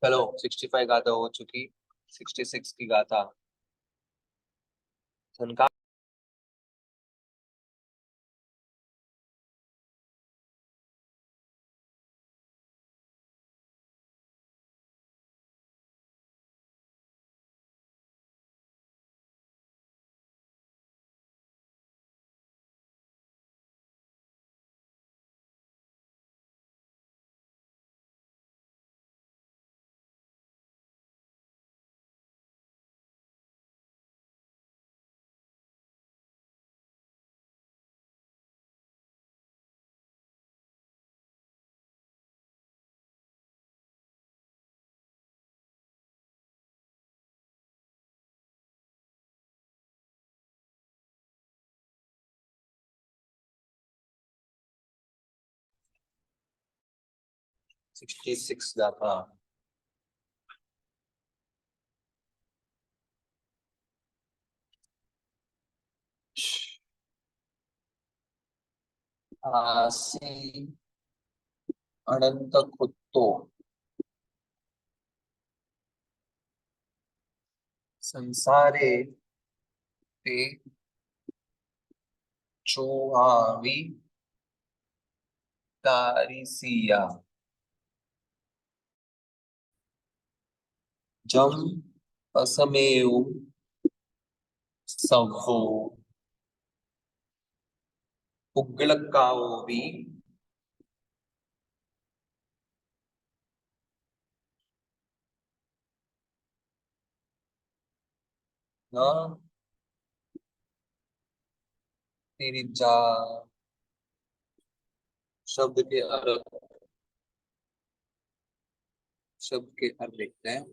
चलो 65 गाथा हो चुकी, 66 की गाथा। संका 66 गाथा। आसी अनंत कुत्तो संसारे ते चोहावी तारिसिया जम असमेव सवो उग्गलकाओ भी न तिरिजा। शब्द के अर्थ, शब्द के अर्थ लिखते हैं।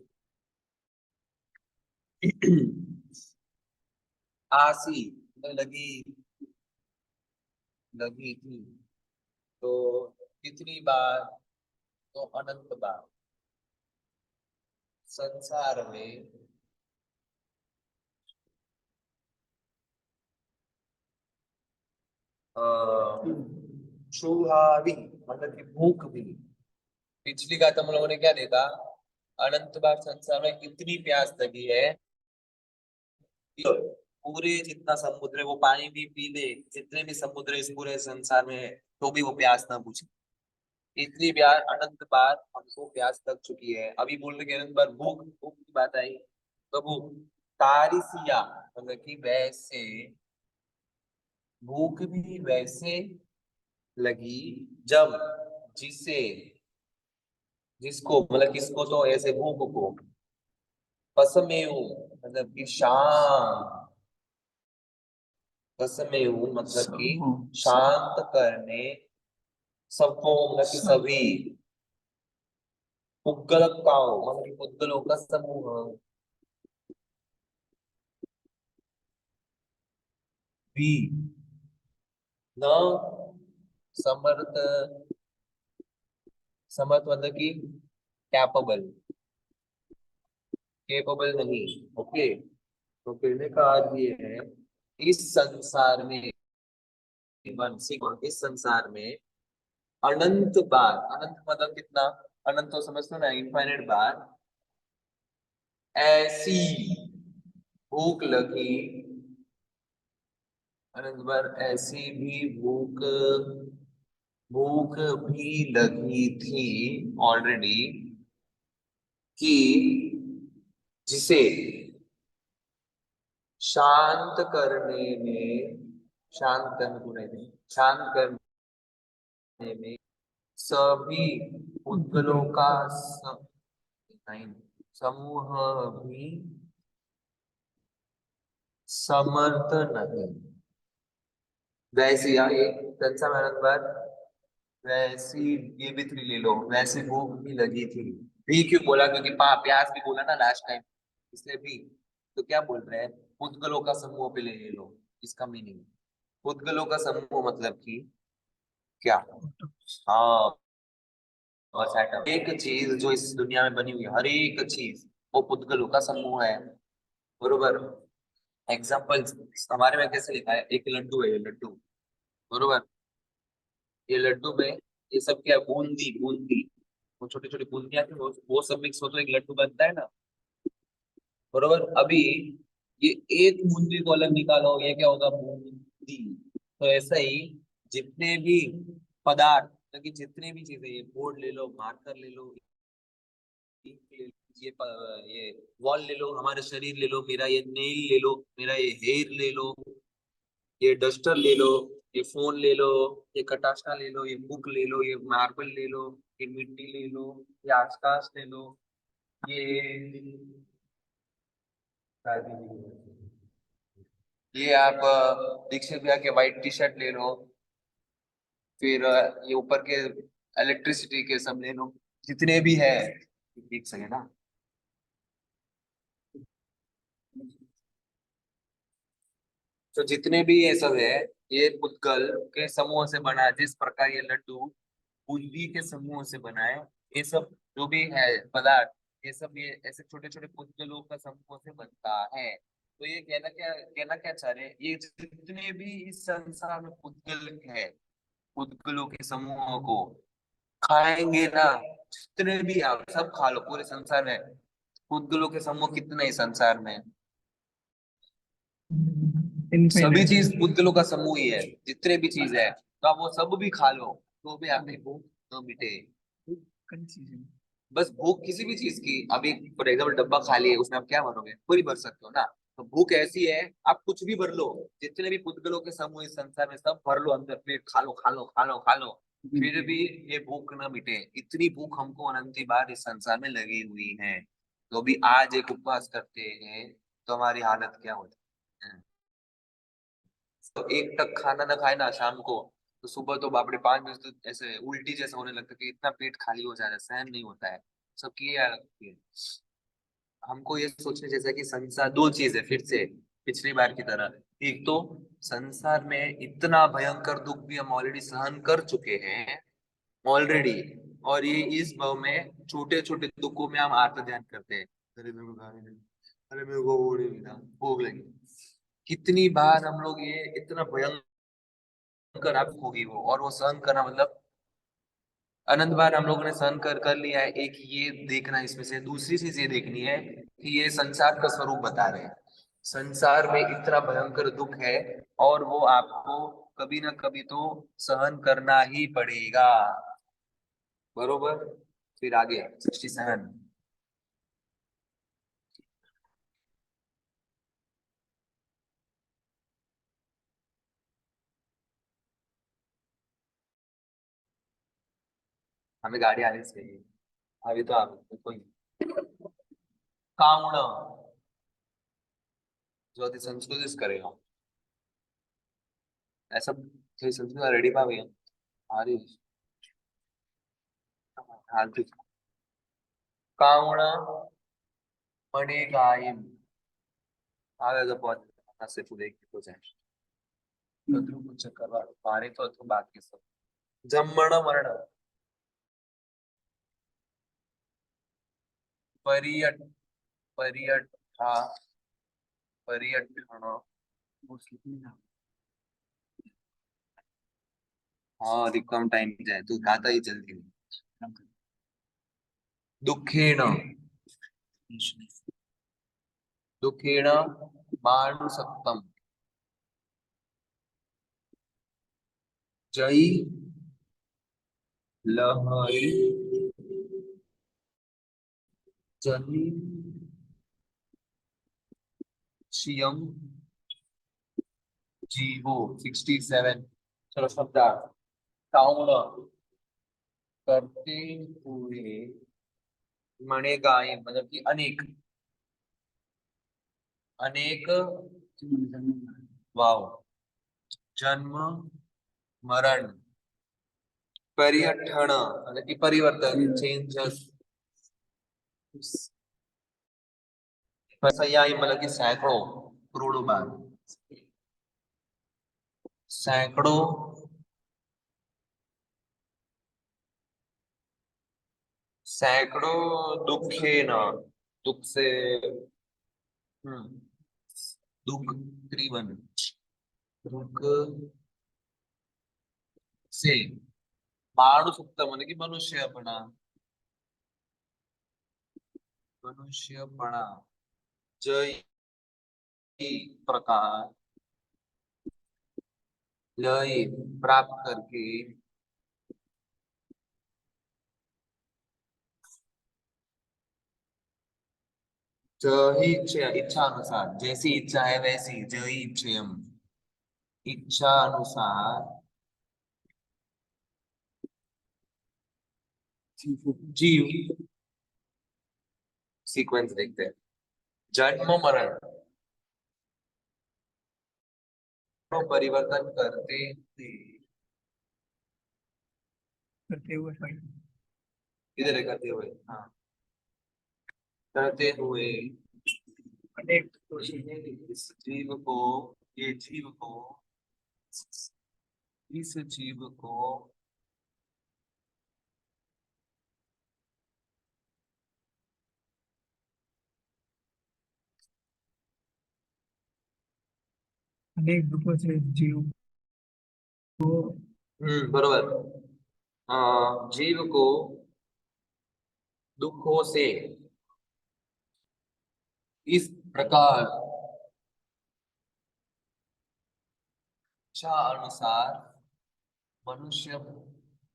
आसी लगी, लगी थी, तो कितनी बार? तो अनंत बार। संसार में चूहा भी, मतलब कि भूख भी। पिछली गाथा हम लोगों ने क्या देखा? अनंत बार संसार में इतनी प्यास लगी है, पूरे जितना समुद्र है वो पानी भी पी ले, जितने भी समुद्र इस पूरे संसार में है, तो भी वो प्यास ना बुझे। इतनी बार, अनंत बार हमको प्यास लग चुकी है। अभी बोल रहे कि अनंत बार भूख, भूख की बात आई, तो भूख तारिसिया, मतलब कि वैसे भूख भी वैसे लगी जब, जिसे, जिसको, मतलब किसको? तो ऐसे भूख को, पसमेऊ मतलब कि शांत, पसमेऊ मतलब कि शांत करने, सबको मतलब कि सभी, पुद्गलकाओ मतलब कि पुद्गलों का समूह भी न समर्थ, समर्थ मतलब कि कैपेबल, केपेबल नहीं। ओके, तो कहने का अर्थ ये है, इस संसार में, इस संसार में अनंत बार, अनंत मतलब कितना? अनंत तो समझते हो ना, इनफाइनाइट बार ऐसी भूख लगी, अनंत बार ऐसी भी भूख, भूख भी लगी थी ऑलरेडी, कि जिसे शांत करने में, शांत करने को नहीं, शांत करने में सभी पुद्गलों का नहीं, समूह भी समर्थ नहीं। वैसी ये कंसा मेहनत पर, वैसी, ये भी थ्री ले लो, वैसी भूख भी लगी थी। भी क्यों बोला? क्योंकि प्यास भी बोला ना लास्ट टाइम, इसलिए भी। तो क्या बोल रहे हैं? पुद्गलों का समूह पे ले लो, इसका मीनिंग। पुद्गलों का समूह मतलब कि क्या? हाँ, बस एटम, एक चीज जो इस दुनिया में बनी हुई है, हर एक चीज वो पुद्गलों का समूह है, बरोबर। एग्जाम्पल हमारे में कैसे लिखा है? एक लड्डू है, ये लड्डू, बरोबर। ये लड्डू में ये सब क्या है? बूंदी बूंदी, वो छोटी छोटी बूंदियां थी, वो सब मिक्स हो तो एक लड्डू बनता है ना, बरोबर। अभी ये एक बूंदी को अलग निकालो, ये क्या होगा? बूंदी। तो ऐसा ही जितने भी पदार्थ, मतलब कि जितने भी चीजें, ये बोर्ड ले लो, मार्कर ले लो, ink ले लो, ये वॉल ले लो, हमारा शरीर ले लो, मेरा ये नेल ले लो, मेरा ये हेयर ले लो, ये डस्टर ले लो, ये फोन ले लो, ये कटाशा ले लो, ये बुक ले लो, ये मार्बल ले लो, ये मिट्टी ले लो, ये आसपास ले लो, ये आप दीक्षित भैया के व्हाइट टी शर्ट ले लो, फिर ये ऊपर के इलेक्ट्रिसिटी के सब ले लो, जितने भी है। एक सेकेंड ना। तो जितने भी ये सब है, ये पुद्गल के समूह से बना है। जिस प्रकार ये लड्डू बूंदी के समूह से बना है, ये सब जो भी है पदार्थ, ये सब ये ऐसे छोटे छोटे पुद्गलों का समूह से बनता है। तो ये कहना क्या चाह रहे हैं, ये जितने भी इस संसार में पुद्गल है, पुद्गलों के समूह को खाएंगे ना, जितने भी आप सब खा लो पूरे संसार में। पुद्गलों के समूह कितने हैं संसार में? सभी इनफिनिट। चीज पुद्गलों का समूह ही है, जितने भी चीज है, तो आप वो सब भी खा लो, तो भी आपकी भूख न मिटे। कंफ्यूजन। बस भूख किसी भी चीज की, अभी फॉर एग्जाम्पल डब्बा खाली है, उसमें आप क्या भरोगे? पूरी भर सकते हो ना। तो भूख ऐसी है, आप कुछ भी भर लो, जितने भी पुद्गलों के समूह इस संसार में, सब भर लो अंदर, प्लेट खा लो खा लो खा लो खा लो, फिर भी ये भूख न मिटे। इतनी भूख हमको अनंती बार इस संसार में लगी हुई है। तो भी आज एक उपवास करते हैं, तो हमारी हालत क्या होती है? तो एक तक खाना ना खाए ना शाम को, तो सुबह तो बापरे 5 बजे तो ऐसे उल्टी जैसा होने लगता है कि इतना पेट खाली हो जा रहा है, सहन नहीं होता है। सबकी ये हालत होती है। हमको ये सोचने जैसा कि संसार दो चीज है, फिर से पिछली बार की तरह। एक तो संसार में इतना भयंकर दुख भी हम ऑलरेडी सहन कर चुके हैं, ऑलरेडी। और ये इस भव में छोटे छोटे दुखों में हम आत्म ध्यान करते हैं। अरे मेरे को गाली नहीं, अरे मेरे को वो नहीं मिला, भोग लगी। कितनी बार हम लोग ये इतना भयंकर आप होगी वो, और वो सहन करना मतलब अनंत बार हम लोगों ने सहन कर लिया है। एक ये देखना, इसमें से दूसरी चीज ये देखनी है कि ये संसार का स्वरूप बता रहे हैं। संसार में इतना भयंकर दुख है, और वो आपको कभी ना कभी तो सहन करना ही पड़ेगा, बरोबर। फिर आगे 67। हमें गाड़ी आनी चाहिए, अभी तो आप कोई कावण जो अति संस्कृत करेगा ऐसा, थोड़ी संस्कृत रेडी पा भैया हमारी हाल भी। कावण मणिगायम, आगे तो बहुत से पूरे हो जाए। तो कुछ करवा मारे तो बात की सब। जम्मण मरण, परियट परियठा परियठण। हाँ अभी कम टाइम जाए, तू गाता ही जल्दी। दुखेण, दुखेण मानुसक्तम, जय लहरी जहि शियम जीवो। 67। चलो शब्दार्थ। काउण करते हुए, मणिगाय मतलब कि अनेक, अनेक वाव, जन्म मरण, परिहठण मतलब कि परिवर्तन, चेंजेस, सयाही मतलब कि सैकड़ों, करोड़ों बार, सैकड़ों, सैकड़ों दुखे न, दुख से, हम्म, दुख त्रिवन, दुख से माणुसुक्त म्हणजे की मनुष्यपणा, मनुष्यपणा, जय प्रकार, लय प्राप्त करके, जही इच्छा, इच्छा अनुसार, जैसी इच्छा है वैसी, जही इच्छेयम, इच्छा अनुसार जीव, सीक्वेंस देखते हैं। जन्म मरण तो परिवर्तन करते थे, करते हुए फाइट। इधर है करते हुए, हाँ, करते हुए अनेक इस जीव को, ये जीव को, इस जीव को अनेक दुखों से जीव को बरोबर, जीव को दुखों से इस प्रकार इच्छा अनुसार मनुष्य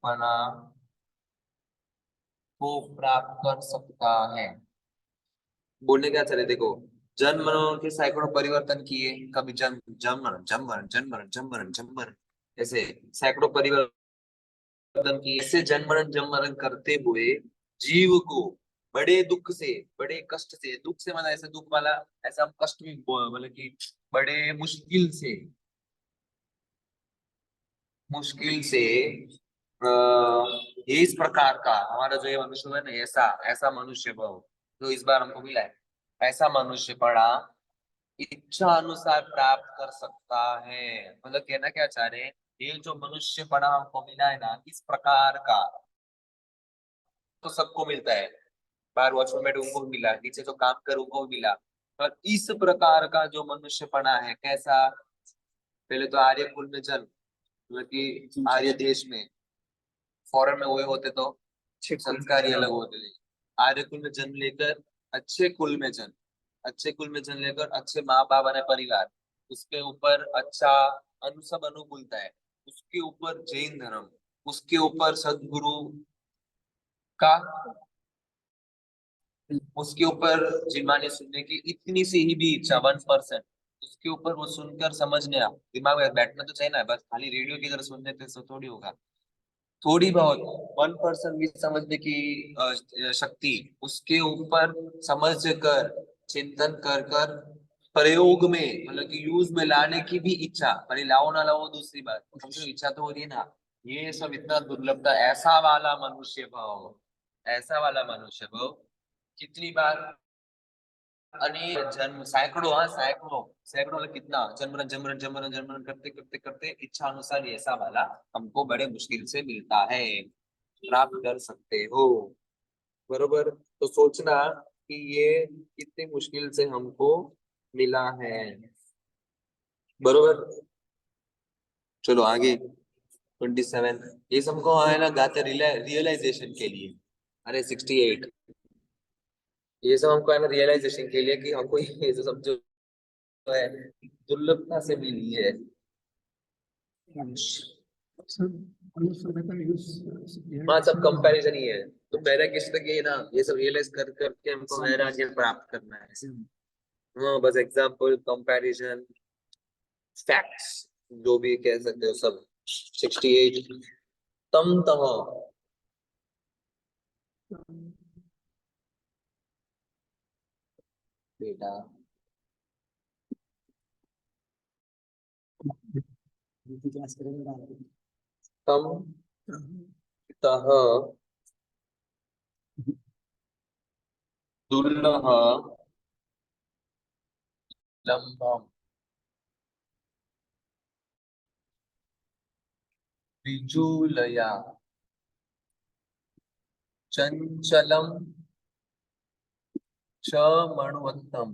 बना को प्राप्त कर सकता है। बोलने क्या चले देखो, जन्म मरण के सैकड़ों परिवर्तन किए, कभी जन्म जन्म मरण जन्म मरण जन्म मरण जन्म मरण जन्म मरण, ऐसे सैकड़ों परिवर्तन किए। ऐसे जन्म मरण करते हुए जीव को बड़े दुख से, बड़े कष्ट से, दुख से मतलब ऐसे दुख वाला, ऐसा हम कष्ट भी मतलब कि बड़े मुश्किल से, मुश्किल से ये इस प्रकार का हमारा जो ये मनुष्य है ना, ऐसा ऐसा मनुष्य भाव जो इस बार हमको मिला है, ऐसा मनुष्य पड़ा इच्छा अनुसार प्राप्त कर सकता है। मतलब कहना क्या चाह रहे हैं, ये जो मनुष्य पड़ा हमको मिला है ना, इस प्रकार का तो सबको मिलता है, बाहर वॉचमैन बैठे उनको भी मिला, नीचे जो काम कर उनको भी मिला, पर इस प्रकार का जो मनुष्य पड़ा है कैसा, पहले तो आर्य कुल में जन्म, मतलब कि आर्य देश में, फॉरेन में हुए होते तो संस्कार ही अलग होते थे। आर्य कुल में जन्म लेकर अच्छे कुल में जन्म, अच्छे कुल में जन्म लेकर अच्छे माँ बाप बने परिवार, उसके ऊपर अच्छा सब अनुकूलता है, उसके ऊपर जैन धर्म, उसके ऊपर सदगुरु का, उसके ऊपर जिमानी सुनने की इतनी सी ही भी इच्छा 1%, उसके ऊपर वो सुनकर समझने, दिमाग में बैठना तो चाहिए ना, बस खाली रेडियो की तरह सुनने से थोड़ी होगा, थोड़ी बहुत 1% भी समझने की शक्ति, उसके ऊपर समझ कर, चिंतन कर कर प्रयोग में मतलब कि यूज में लाने की भी इच्छा, भले लाओ ना लाओ दूसरी बात, कम से कम इच्छा तो हो रही है ना, ये सब इतना दुर्लभ था। ऐसा वाला मनुष्य भाव, ऐसा वाला मनुष्य भाव कितनी बार, अनेक जन्म, सैकड़ों, हाँ सैकड़ों, सैकड़ों मतलब कितना जन्मरन जन्मरन जन्मरन जन्मरन करते करते करते इच्छा अनुसार ऐसा वाला हमको बड़े मुश्किल से मिलता है, प्राप्त कर सकते हो। बरोबर, तो सोचना कि ये कितनी मुश्किल से हमको मिला है। बरोबर, चलो आगे 27, ये सबको है ना गाते रियलाइजेशन के लिए, अरे 68, ये सब हमको है ना रियलाइजेशन के लिए कि हमको ये सब जो है दुर्लभता से मिली है। हाँ सब कंपैरिजन ही है, तो मेरा किस तक ये ना, ये सब रियलाइज कर करके हमको वैराग्य प्राप्त करना है। हाँ बस एग्जाम्पल, कंपैरिजन, फैक्ट्स, जो भी कह सकते हो सब। 68, तम तह, बेटा तम तह दुर्लभ लंबम विजूलया चंचलम च मणुवत्तम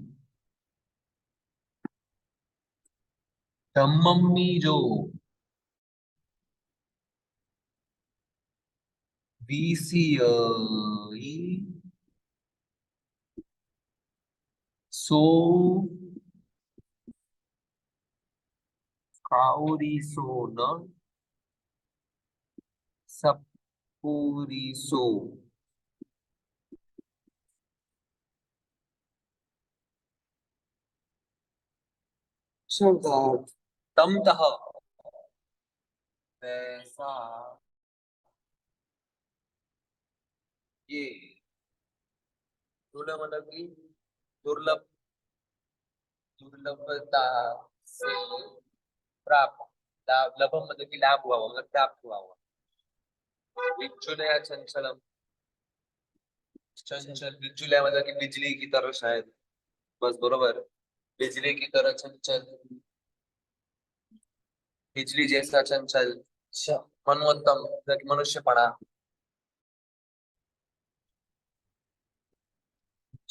धम्ममी जो विषयी सो काउरिसोन सपुरिसो शब्दार्थ तमतः वैसा ये दुर्लभ मतलब की दुर्लभ दुर्लभता से प्राप्त लाभ लभम मतलब की लाभ हुआ मतलब प्राप्त हुआ विचुलया चंचलम चंचल विचुलया मतलब की बिजली की तरह शायद बस बरोबर बिजली की तरह चंचल बिजली जैसा चंचल मनोत्तम मतलब कि मनुष्यपणा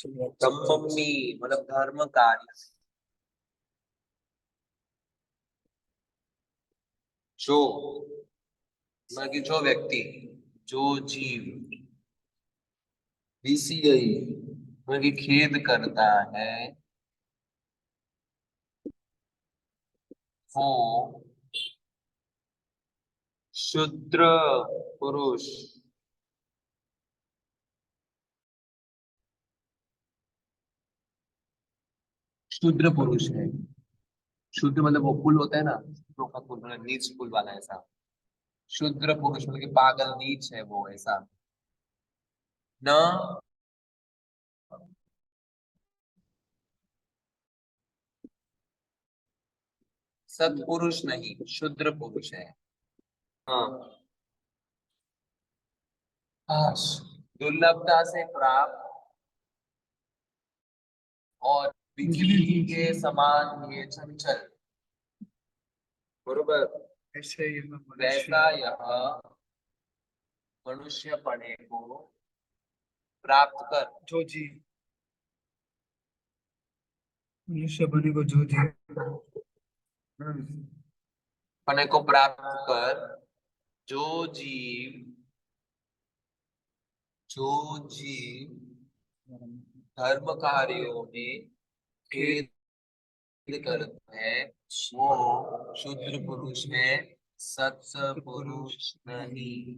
धम्ममी मतलब धर्म कार्य जो मतलब कि जो व्यक्ति जो जीव बीसीआई मतलब कि खेद करता है वो शूद्र पुरुष शूद्र पुरुष है शूद्र मतलब वो पुल होता है ना प्रोफा पुल मतलब नीच पुल वाला ऐसा शूद्र पुरुष मतलब कि पागल नीच है वो ऐसा न सत्पुरुष नहीं शूद्र पुरुष है हाँ हाँ, दुर्लभता से प्राप्त और बिजली के समान ये चंचल बरोबर ऐसे यह वैसा मनुष्य यह मनुष्यपने को प्राप्त कर जो जीव मनुष्य बने को जो जीव पने को प्राप्त कर जो जीव जो जीव धर्म कार्यों में खेद करता है वो शूद्र पुरुष है सत्पुरुष नहीं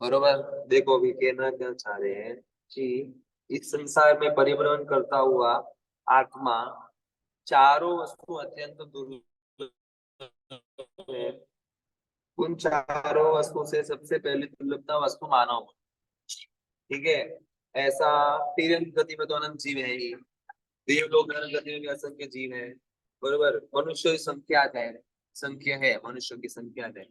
बरोबर देखो अभी कहना क्या चाह रहे हैं कि इस संसार में परिभ्रमण करता हुआ आत्मा चारों वस्तु अत्यंत दुर्लभ है उन चारों वस्तु से सबसे पहले दुर्लभता वस्तु मानव ठीक है ऐसा तिरंग गति में तो अनंत जीव है ही देवलोक अनंत गति में भी असंख्य जीव है बरोबर मनुष्य की संख्या है मनुष्यों की संख्या है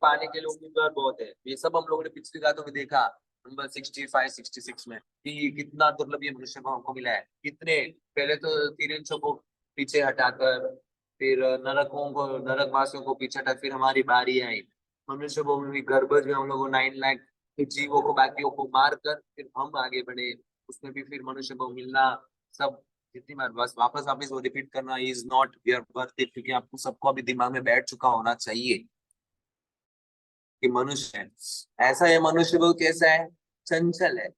पाने के लिए उम्मीदवार बहुत है ये सब हम लोगों ने पिछली रातों में देखा नंबर 65 66 में कि ये कितना दुर्लभ ये मनुष्य को हमको मिला है कितने पहले तो तिरंचों को पीछे हटाकर फिर नरकों को नरक वासियों को पीछे हटा फिर हमारी बारी आई मनुष्य को भी गर्भज में हम लोगों 9 लाख जीवों को बाकियों को मार कर फिर हम आगे बढ़े उसमें भी फिर मनुष्य को मिलना सब जितनी बार बस वापस वापस वो रिपीट करना इज नॉट वर्थ इट क्योंकि आपको सबको अभी दिमाग में बैठ चुका होना चाहिए कि मनुष्य है ऐसा है मनुष्य वो कैसा है चंचल है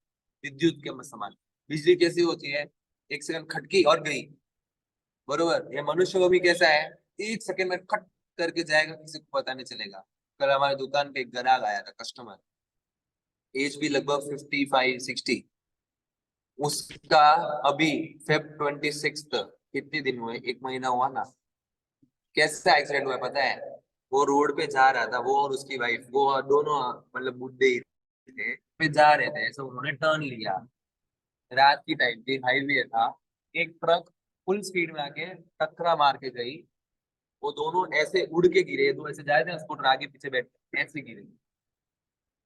विद्युत के समान बिजली कैसी होती है एक सेकंड खटकी और गई बरोबर ये मनुष्य वो भी कैसा है एक सेकंड में खट करके जाएगा किसी को पता नहीं चलेगा कल हमारे दुकान पे एक ग्राहक आया था कस्टमर एज भी लगभग 55 60 उसका अभी Feb 26 कितने दिन हुए एक महीना हुआ ना कैसा एक्सीडेंट हुआ पता है वो रोड पे जा रहा था वो और उसकी वाइफ वो दोनों मतलब बुढ़े ही थे पे जा रहे थे ऐसे उन्होंने टर्न लिया रात की टाइम पे हाईवे था एक ट्रक फुल स्पीड में आके टकरा मार के गई वो दोनों ऐसे उड़ के गिरे दो ऐसे जा रहे थे स्कूटर आगे पीछे बैठ ऐसे गिरे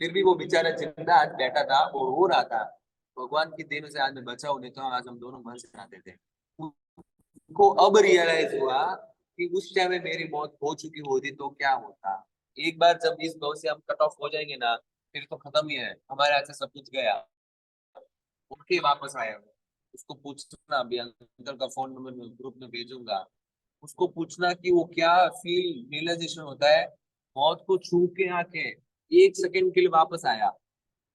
फिर भी वो बेचारा जिंदा आज बैठा था वो रो रहा था भगवान की देन से आज मैं बचा हूं नहीं तो आज हम दोनों मर जाते थे को अब रियलाइज हुआ कि उस टाइम में मेरी मौत हो चुकी होती तो क्या होता एक बार जब इस भाव से हम कट ऑफ हो जाएंगे ना फिर तो खत्म ही है हमारे हाथ से सब कुछ गया उठ के वापस आया वो उसको पूछना अभी अंकल का फोन नंबर मैं ग्रुप में भेजूंगा उसको पूछना कि वो क्या फील रियलाइजेशन होता है मौत को छू के आके एक सेकंड के लिए वापस आया,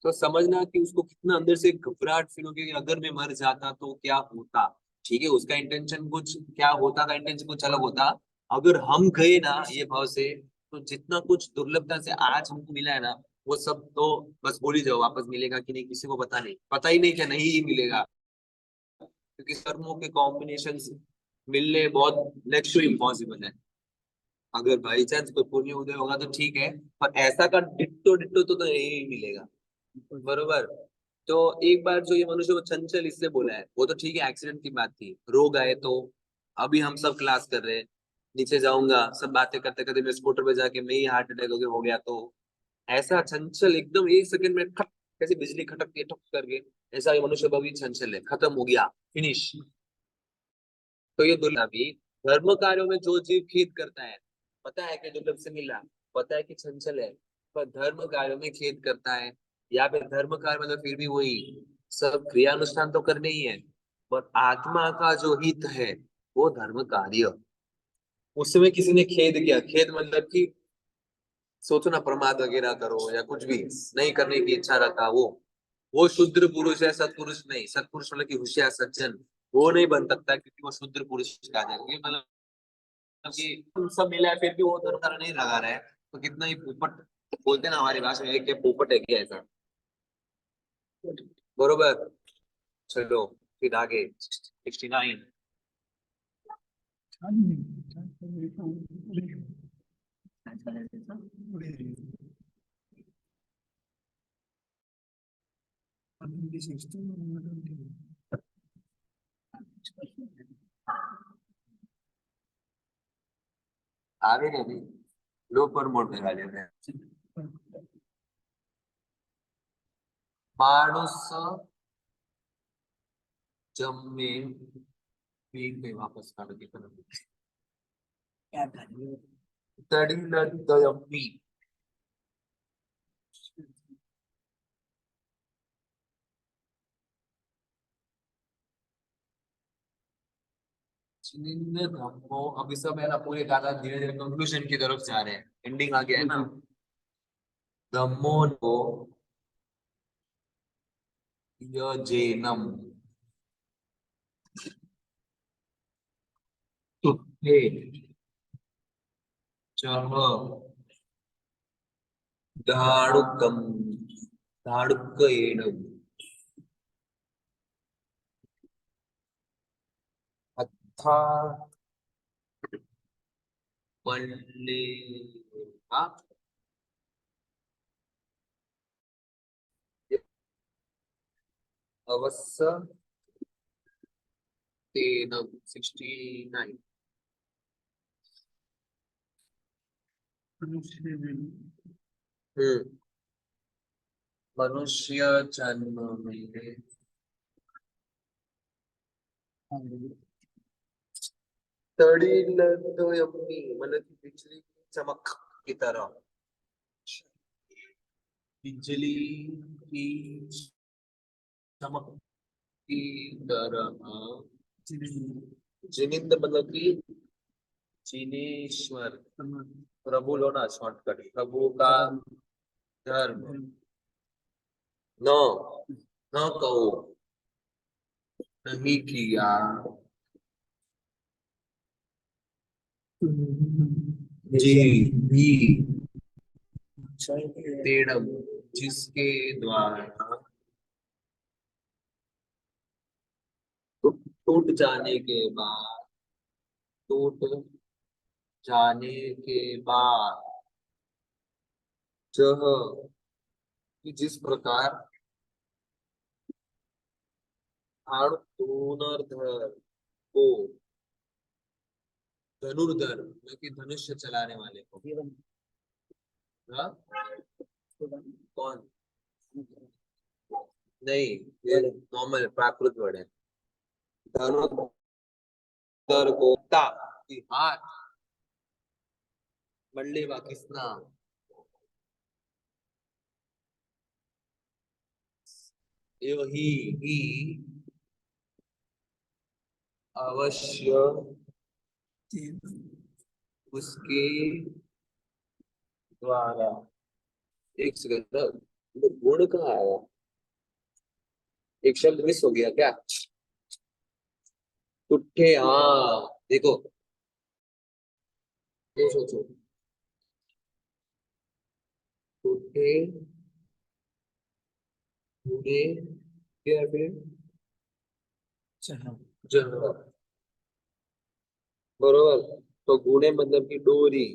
तो समझना कि उसको कितना अंदर से घबराहट फील होगी कि अगर मैं मर जाता तो क्या होता। ठीक है, उसका इंटेंशन कुछ क्या होता, का इंटेंशन कुछ अलग होता। अगर हम गए ना ये भाव से, तो जितना कुछ दुर्लभता से आज हमको मिला है ना, वो सब तो बस बोल ही जाओ, वापस मिलेगा कि नहीं किसी को पता नहीं, पता ही नहीं क्या नहीं ही मिलेगा, क्योंकि कर्मों के कॉम्बिनेशन मिलने बहुत नेक्स्ट टू इम्पॉसिबल है। अगर बाई चांस कोई पुण्य उदय होगा तो ठीक है, पर ऐसा का डिट्टो डिट्टो तो नहीं मिलेगा। बरोबर। तो एक बार जो ये मनुष्य को चंचल इससे बोला है, वो तो ठीक है, एक्सीडेंट की बात थी, रोग आए तो। अभी हम सब क्लास कर रहे हैं, नीचे जाऊंगा, सब बातें करते करते मैं स्कूटर पे जाके मैं ही हार्ट अटैक हो गया तो। ऐसा चंचल एकदम एक सेकंड में खट, कैसे बिजली खटकती है ठप करके, ऐसा ये मनुष्य भी चंचल है, खत्म हो गया, फिनिश। तो ये दुर्लभ भी, धर्म कार्यों में जो जीव खेद करता है, पता है कि दुर्लभ से मिला, पता है कि चंचल है, पर धर्म कार्यों में खेद करता है, या फिर धर्म कार्य मतलब फिर भी वही सब क्रियानुष्ठान तो करने ही है, पर आत्मा का जो हित है वो धर्म कार्य, उसमें किसी ने खेद किया, खेद मतलब कि सोचो ना, प्रमाद वगैरह करो या कुछ भी नहीं करने की इच्छा रखा, वो शुद्र पुरुष है, सत्पुरुष नहीं, सत्पुरुष मतलब कि होशियार सज्जन, वो नहीं बन सकता क्योंकि वो शुद्र पुरुष कहा जाएगा। ये मतलब कि तुम सब मिला है फिर भी वो धर्म कार्य नहीं लगा रहा है, तो कितना ही पोपट, बोलते हैं ना हमारी भाषा में, एक पोपट है क्या ऐसा। बरोबर। चलो फिर आगे 69। आगे नहीं, लो पर मोड़ने वाले में मानुस जन्मे, पीक में वापस काट के तरफ तड़िलदयम्मी, चिन्ह धम्मो, अभी सब है ना पूरे गाना धीरे धीरे कंक्लूजन की तरफ जा रहे हैं, एंडिंग आ गया है ना। धम्मो नो यजेनम तुत्थे चह धाड़ुकम धाड़ुकेन अथा मल्ले अवश्य तेनम 69। हम्म, मनुष्य जन्म में तड़िलदयम्मी मतलब कि बिजली की चमक की तरह, बिजली की चमक की तरह, जिनिंद मतलब कि जिनेश्वर, प्रभु लो ना शॉर्टकट, प्रभु का धर्म न न कहो, नहीं किया, जी भी, तेड़म जिसके द्वारा, टूट जाने के बाद, टूट जाने के बाद, जह कि जिस प्रकार, धनुर्धर को, धनुर्धर मतलब कि धनुष्य चलाने वाले को, हाँ? कौन, नहीं, ये नॉर्मल प्राकृत वर्ड है। धनुर्धर को ता कि हाथ, मल्लेवा किसना, यही ही अवश्य उसके द्वारा, एक सेकंड, गुण कहाँ आया? एक शब्द मिस हो गया क्या? टूटे, हाँ देखो, ये सोचो, टूटे, गुणे, क्या फिर चलो। जनवर, बरोबर। तो गुणे मतलब की डोरी।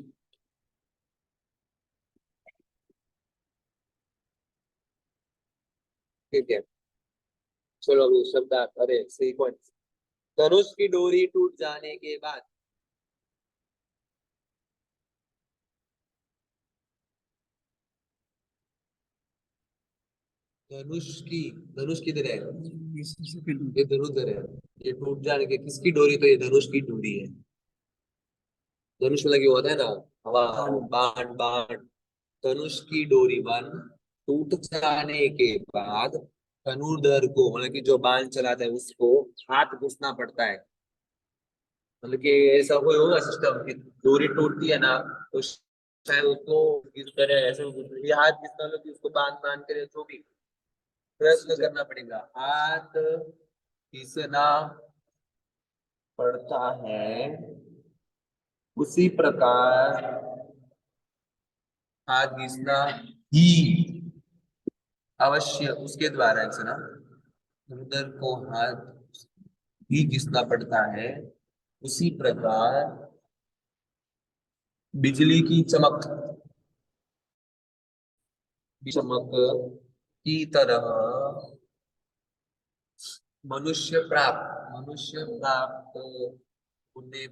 ठीक है, चलो अभी शब्द अरे सीक्वेंस। धनुष की डोरी टूट जाने के बाद, धनुष की, धनुष किधर है? ये धनुधर है। ये टूट जाने के किसकी डोरी? तो ये धनुष की डोरी है। धनुष में लगे होता है ना, हवा, बाण बाण। धनुष की डोरी बाण टूट जाने के बाद धनुर्धर को, मतलब कि जो बाण चलाता है उसको हाथ घुसना पड़ता है। मतलब कि ऐसा कोई होगा सिस्टम कि डोरी टूटती है ना, तो शायद उसको इस तरह ऐसे ये हाथ घिसना, मतलब कि उसको बांध बांध कर जो भी प्रयत्न करना पड़ेगा, हाथ घिसना पड़ता है। उसी प्रकार हाथ घिसना ही अवश्य उसके द्वारा है ना, उधर को हाथ ही घिसना पड़ता है। उसी प्रकार बिजली की चमक, चमक की तरह मनुष्य प्राप्त होने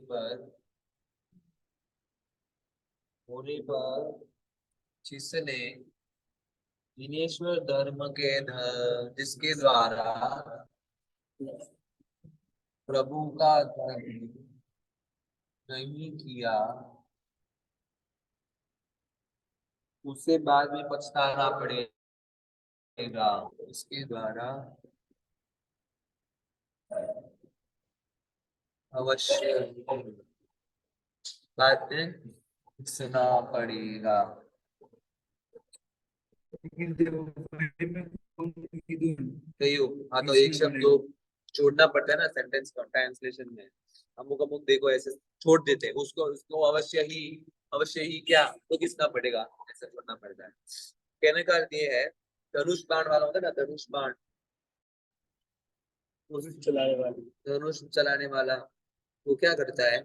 पर जिसने दिनेश्वर धर्म जिसके द्वारा प्रभु का धर्म नहीं किया, उसे बाद में पछताना पड़ेगा। इसके द्वारा अवश्य बाद में सुना पड़ेगा। लेकिन देखो, भाई में कौन सी दूं? सही हो? हाँ, तो एक इसमें शब्द बनेगा। जो जोड़ना पड़ता है ना सेंटेंस का ट्रांसलेशन में, अमुक अमुक देखो ऐसे छोड़ देते हैं उसको, उसको अवश्य ही क्या तो किसना पड़ेगा, ऐसा छोड़ना पड़ता है। कहने का अर्थ ये है, धनुष बाण वाला होता है ना, धनुष बाण, धनुष चलाने वाला वो क्या करता है?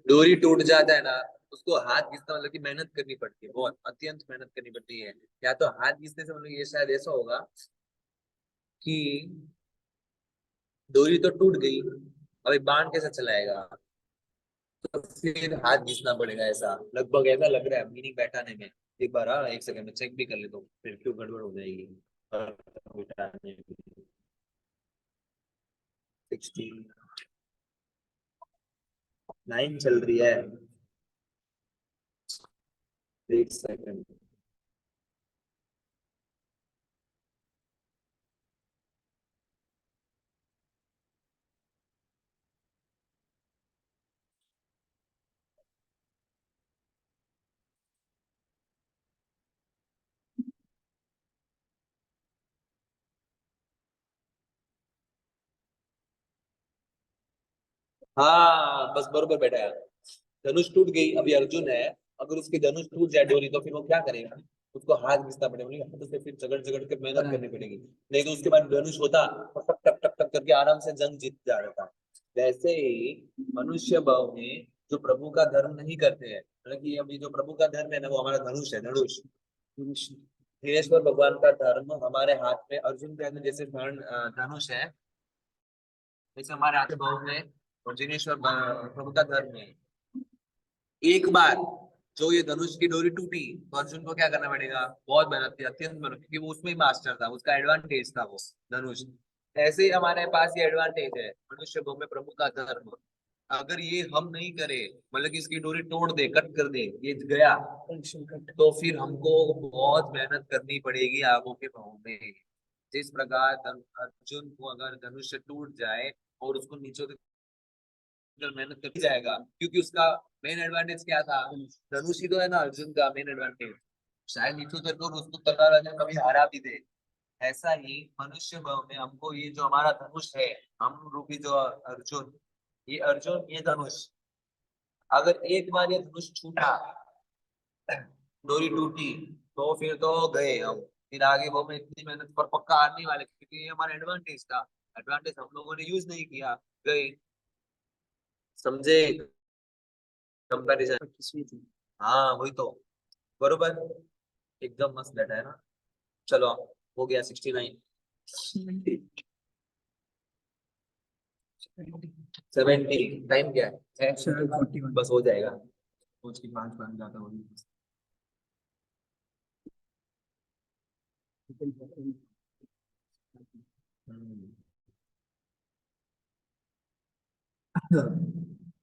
डोरी टूट जाता है ना, उसको हाथ घिसना, मतलब कि मेहनत करनी पड़ती है, बहुत अत्यंत मेहनत करनी पड़ती है। या तो हाथ घिसने से मतलब ये शायद ऐसा होगा कि डोरी तो टूट गई, अब ये बाण कैसे चलाएगा, तो फिर हाथ घिसना पड़ेगा, ऐसा लगभग ऐसा लग रहा है मीनिंग बैठाने में। एक बार, हाँ एक सेकंड में चेक भी कर ले तो फिर क्यों गड़बड़ हो जाएगी। बैठाने 69 चल रही है, एक सेकंड। हाँ बस बरोबर बैठा है। धनुष टूट गई, अभी अर्जुन है, अगर उसकी धनुष टूट जाए डोरी तो फिर वो क्या करेगा? उसको हाथ घिसना पड़ेगा, मतलब हाथों से फिर झगड़ झगड़ के मेहनत करनी पड़ेगी। नहीं तो उसके बाद धनुष होता और टक टक टक टक करके आराम से जंग जीत जा रहा था। वैसे ही मनुष्य भाव में जो प्रभु का धर्म नहीं करते हैं, मतलब कि अभी जो प्रभु का धर्म है ना, वो हमारा धनुष है, धनुष। धीरेश्वर भगवान का धर्म हमारे हाथ में, अर्जुन के हाथ में जैसे धनुष है, जैसे हमारे हाथ भाव में और जिनेश्वर प्रभु का धर्म है। एक बार जो ये धनुष की डोरी टूटी, तो अर्जुन को क्या करना पड़ेगा? बहुत मेहनत की, अत्यंत मेहनत, क्योंकि वो उसमें ही मास्टर था, उसका एडवांटेज था वो धनुष। ऐसे ही हमारे पास ये एडवांटेज है मनुष्य भूमि में प्रभु का धर्म। अगर ये हम नहीं करे, मतलब कि इसकी डोरी तोड़ दे, कट कर दे, ये गया, तो फिर हमको बहुत मेहनत करनी पड़ेगी आगों के भाव में। जिस प्रकार अर्जुन को अगर धनुष टूट जाए और उसको नीचे अगर मेहनत कर जाएगा, क्योंकि उसका मेन एडवांटेज क्या था? धनुष ही तो है ना अर्जुन का मेन एडवांटेज। शायद नीतू तेरे को उसको तलवार अर्जुन कभी हरा भी दे। ऐसा ही मनुष्य भाव में हमको ये जो हमारा धनुष है, हम रूपी जो अर्जुन, ये धनुष, अगर एक बार ये धनुष छूटा, डोरी टूटी, तो फिर तो गए हम। फिर आगे वो में इतनी मेहनत पर पक्का आने वाले, क्योंकि ये हमारा एडवांटेज था। एडवांटेज हम लोगों ने यूज नहीं किया, गए। समझे कंपैरिजन? 25वीं थी। हाँ वही तो, बरोबर। एकदम मस्त बैठा है ना। चलो, हो गया 69। 70। टाइम क्या है? शायद 41। बस हो जाएगा। उसकी 5 बन जाता होगी। हम्म।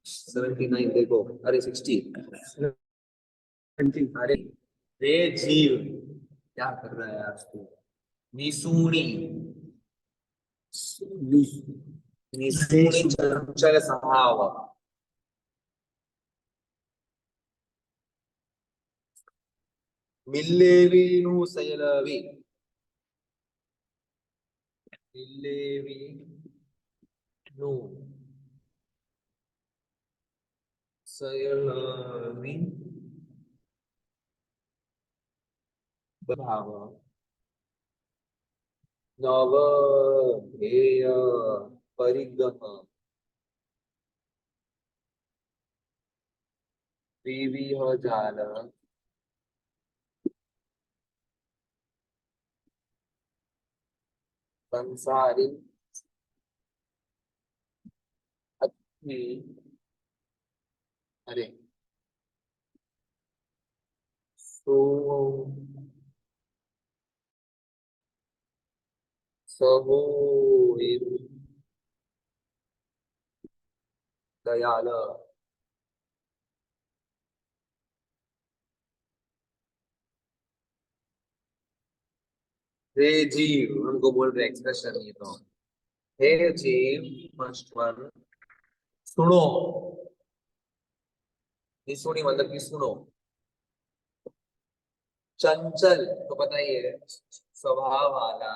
79 देखो, अरे 60। अरे रे जीव, क्या कर रहा है आज तू? निसूणी, निसूणी चंचल स्वभाव, मिल्लेवी नु सयलवी, मिल्लेवी नु सयलवी भाव, नव ध्येय परिग्रह, विविह जाल, संसारी अग्नि, अरे सो सहो दयाल, हे जीव, उनको बोल रहे एक्सप्रेशन ये तो। हे जीव, फर्स्ट वन, सुनो। ये सुनी मतलब कि सुनो। चंचल तो पता ही है, स्वभाव वाला।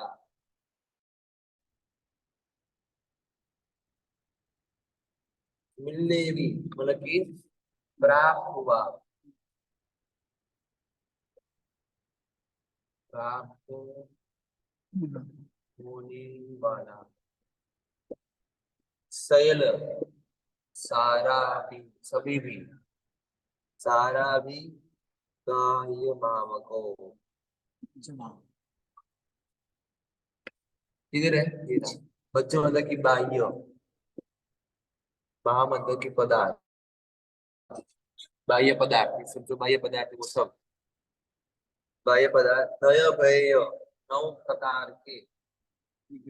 मिलने भी मतलब कि प्राप्त हुआ, प्राप्त होने वाला। सयल, सारा भी, सभी भी, सारा भी, बाह्य भावको, किधर है ये ना? बच्चों मतलब कि बाह्य, महा मतलब कि पदार्थ, बाह्य पदार्थ, ये सब जो बाह्य पदार्थ है वो सब बाह्य पदार्थ। नय भय, 9 प्रकार के,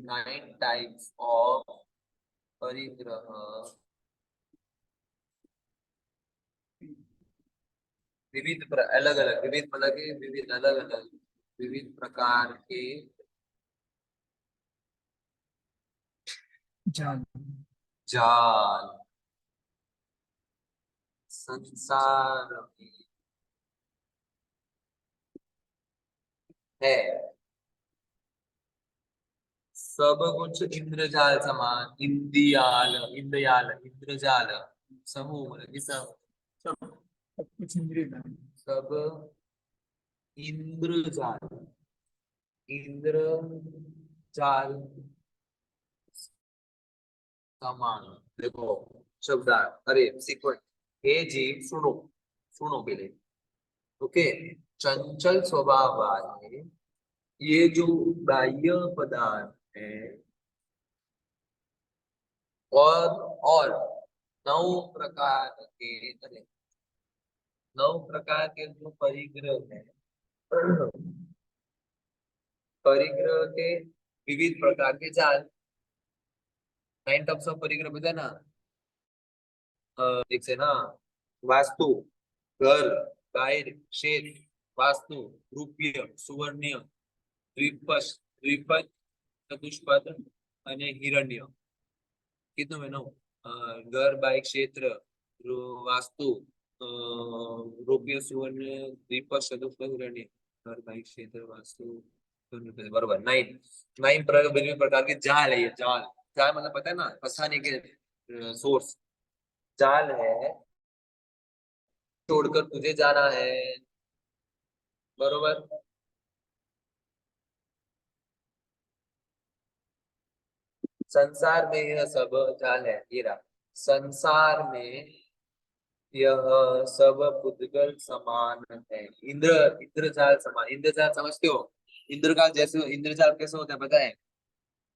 9 टाइप्स ऑफ परिग्रह, विविध अलग अलग, विविध मतलब कि विविध अलग अलग, विविध प्रकार के जाल। जाल संसार में है। सब कुछ इंद्रजाल समान, इंदियाल, इंद्रजाल, इंद्रजाल, समूह मतलब कि सब, सब कुछ इंद्रिय था। सब इंद्रजाल, इंद्र जाल समान। देखो शब्द, अरे सीक्वेंस। हे जीव सुनो, सुनो पहले। ओके, चंचल स्वभाव वाले ये जो बाह्य पदार्थ है, और और 9 प्रकार के, अरे 9 प्रकार के जो परिग्रह है, परिग्रह के विविध प्रकार के जाल। 9 टाइप्स ऑफ परिग्रह बता ना। एक से ना, वास्तु, घर, बाहेर, शेत, वास्तु, રૂપિયા, સુવર્ણ, દ્વિપદ, દ્વિપદ, ચતુષ્પદ અને हिरण्य। कितनों में नो? घर, बाइक, क्षेत्र, वास्तु, रूपीय सुवर्ण द्वीप चतुष्पदी घर बाई क्षेत्र वास्तु बरोबर। नाइन नाइन विभिन्न प्रकार के जाल है, ये जाल। जाल मतलब पता है ना, फंसाने के सोर्स। जाल है, छोड़कर तुझे जाना है, बरोबर। संसार में यह सब जाल है, ये रहा। संसार में यह सब पुद्गल समान है। इंद्र, इंद्रजाल समान। इंद्रजाल समझते हो? इंद्रजाल जैसे, इंद्रजाल कैसे होता है पता है?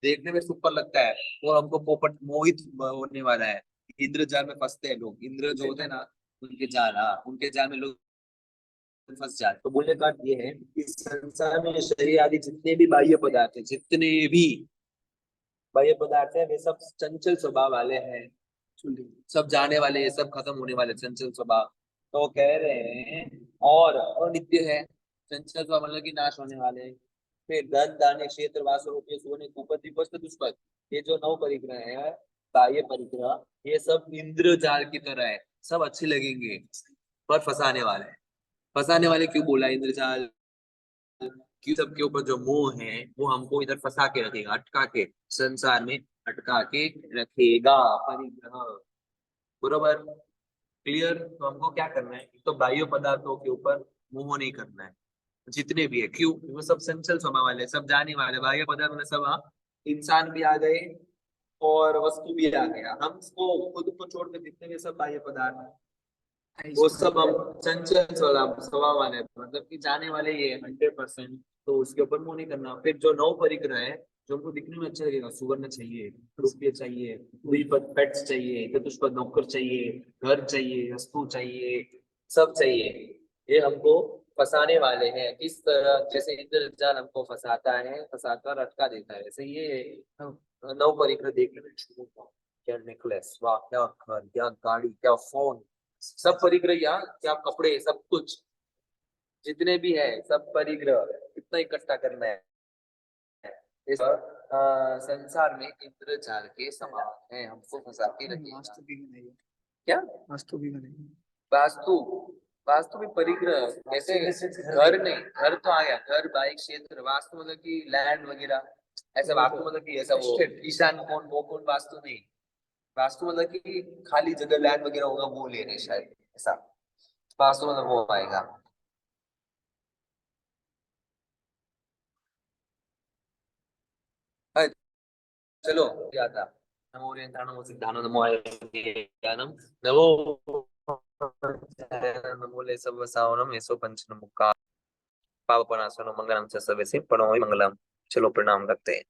देखने में सुपर लगता है और हमको पोपट मोहित होने वाला है। इंद्रजाल में फंसते हैं लोग। इंद्र जो होते हैं ना, उनके जाल, हाँ, उनके जाल में लोग फंस जाते। तो बोलने का अर्थ ये है कि संसार में शरीर आदि जितने भी बाह्य पदार्थ है, जितने भी बाह्य पदार्थ है, वे सब चंचल स्वभाव वाले हैं, सब जाने वाले हैं, सब खत्म होने वाले, चंचल स्वभाव। तो कह रहे हैं और अनित्य है। चंचल स्वभाव मतलब कि नाश होने वाले हैं। फिर धन धान्य क्षेत्र वासु रूपये सुवर्ण कुपत विपस्त दुष्पद, ये जो नौ परिग्रह है, बाह्य परिग्रह, ये सब इंद्रजाल की तरह है। सब अच्छे लगेंगे पर फंसाने वाले हैं। फंसाने वाले क्यों बोला इंद्रजाल? कि सबके ऊपर जो मोह है वो हमको इधर फंसा के रखेगा, अटका के, संसार में अटका के रखेगा। परिग्रह, बरोबर, क्लियर। तो हमको क्या करना है? एक तो बाह्य पदार्थों के ऊपर मोह नहीं करना है, जितने भी है। क्यों? वो सब संचल स्वभाव वाले हैं, सब जाने वाले। बाह्य पदार्थ में सब, हाँ, इंसान भी आ गए और वस्तु भी आ गया। हमको खुद को छोड़ के जितने भी सब बाह्य पदार्थ हैं, वो सब हम चंचल स्वभाव स्वभाव वाले हैं। मतलब कि जाने वाले ये 100%। तो उसके ऊपर मुंह नहीं करना। फिर जो नौ परिग्रह है, जो हमको दिखने में अच्छा लगेगा, सुवर्ण चाहिए, रुपये चाहिए, द्विपद पेट्स चाहिए, चतुष्पद नौकर चाहिए, घर चाहिए, वस्तु चाहिए, सब चाहिए, ये हमको फंसाने वाले हैं। किस तरह? जैसे इंद्रजाल हमको फंसाता है, फंसाकर अटका देता है, वैसे ये नौ परिग्रह देखने में छूट, क्या नेकलेस, वाह, क्या घर, क्या गाड़ी, क्या फोन, सब परिग्रह, यहाँ क्या कपड़े, सब कुछ जितने भी है, सब परिग्रह इतना इकट्ठा करना है। इस संसार में इंद्रजाल के समान है, हमको फंसा के रखेगा। वास्तु भी नहीं है। क्या वास्तु भी नहीं है। वास्तु? वास्तु भी परिग्रह जैसे। घर नहीं, घर तो आया, घर बाई क्षेत्र। वास्तु मतलब कि लैंड वगैरह, ऐसा वास्तु मतलब कि ऐसा वो ईशान कौन वो कौन, वास्तु नहीं। वास्तु मतलब कि खाली जगह लैंड वगैरह होगा, वो ले रहे शायद, ऐसा वास्तु मतलब वो आएगा। अरे, चलो, क्या था? नमो नमो सिद्धानो नमो ज्ञानम, नमो नमो ले सब वसावनम येसो पंच नमुका पावपनासनो मंगलम च सवेसे पढ़ो मंगलम। चलो प्रणाम करते हैं।